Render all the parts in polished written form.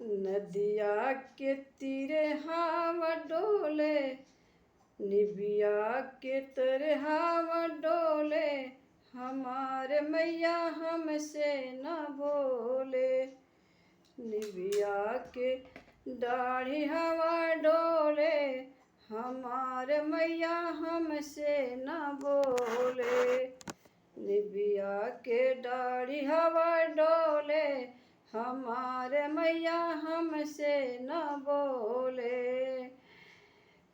नदिया के तीरे हवा डोले, निबिया के तरे हवा डोले, हमारे मैया हमसे न बोले। निबिया के दाढ़ी हवा डोले, हमारे मैया हमसे न बोले। निबिया के दाढ़ी हवा डोले, हमारे मैया हमसे न बोले।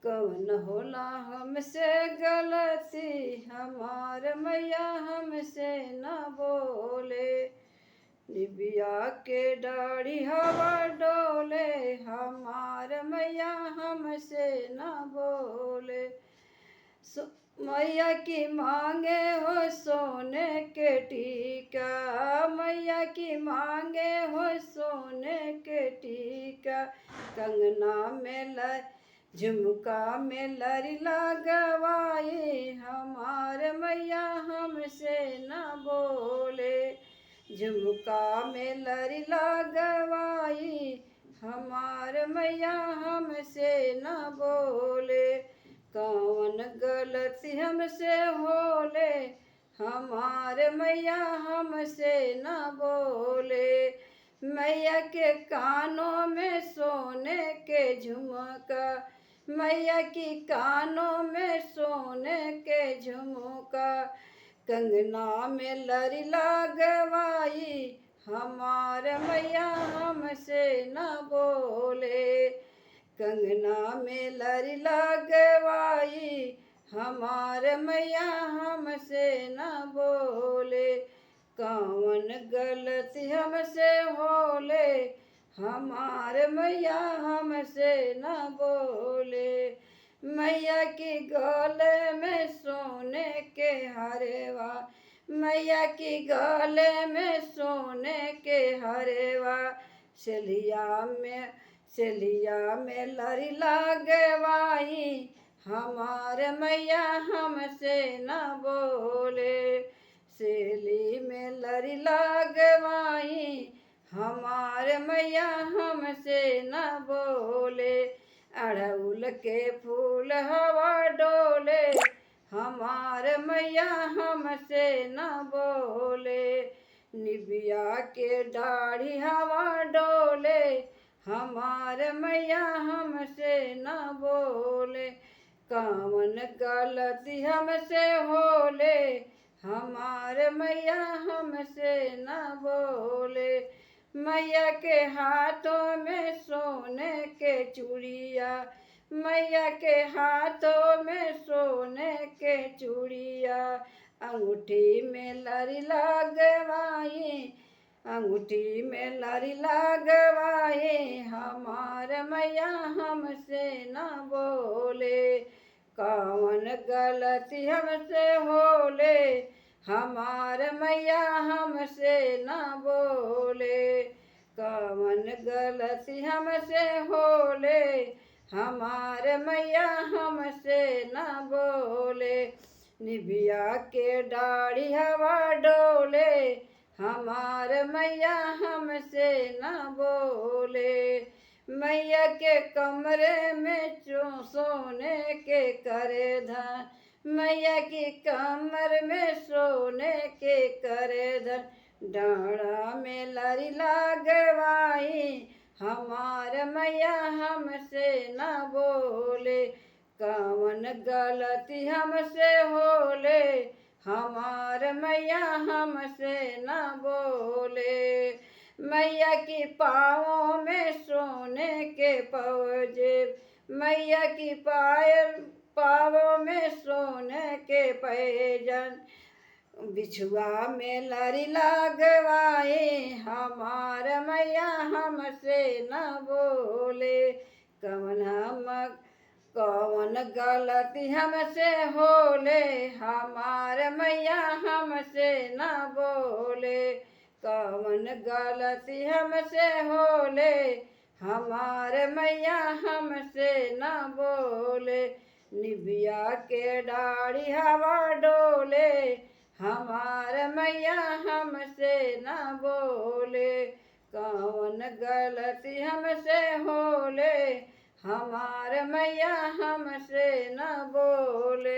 कौन होला हमसे गलती, हमारे मैया हमसे न बोले। निबिया के दाढ़ी हवा डोले, हमारे मैया हमसे न बोले। मैया की मांगे हो सोने के टीका, मैया की मांगे हो सोने के टीका। कंगना में झुमका में लरी लगवाई, हमारे मैया हमसे न बोले। झुमका में लरी लगवाई, हमारे मैया हमसे न बोले। कौन गलती हमसे होले, हमारे मैया हमसे न बोले। मैया के कानों में सोने के झुमका, मैया की कानों में सोने के झुमका। कंगना में लरी लगवाई, हमारे मैया हमसे न बोले। कंगना में लरी लगवाई, हमारे मैया हमसे न बोले। कौन गलती हमसे होले, हमारे मैया हमसे न बोले। मैया की गले में सोने के हरेवा, मैया की गले में सोने के हरेवा। सेलिया में लरी लगवाई, हमारे मैया हमसे न बोले। सेली में लरी लगवाई, हमारे मैया हमसे न बोले। अड़हुल के फूल हवा डोले, हमारे मैया हमसे न बोले। निबिया के दाढ़ी हवा डोले, हमारे मैया हमसे न बोले। कौन गलती हमसे होले, हमारे मैया हमसे न बोले। मैया के हाथों में सोने के चूड़िया, मैया के हाथों में सोने के चूड़िया। अंगूठी में लरी लगवाई, अंगूठी में लरी लगवाई, हमारे मैया हमसे न बोले। कौन गलती हमसे होले, हमारे मैया हमसे न बोले। कौन गलती हमसे होले, हमारे मैया हमसे न बोले। निबिया के दाढ़ी हवा डोले, हमारे मैया हमसे न बोले। मैया के कमरे में सोने के करे धन, मैया की कमर में सोने के करे धन। डाँड़ा में लरी लगवाई, हमारे मैया हमसे न बोले। कौन गलती हमसे होले, हमारे मैया हमसे न बोले। मैया की पाँवों में सोने के पौजेब, मैया की पाँवों में सोने के पैजन। बिछुआ में लरी लगवाई, हमारे मैया हमसे न बोले। कौन गलती हमसे होले, हमारे मैया हमसे न बोले। कौन गलती हमसे होले, हमारे मैया हमसे न बोले। निबिया के डाढ़ी हवा डोले, हमारे मैया हमसे न बोले। कौन गलती हमसे होले हमार मैया हमसे न बोले।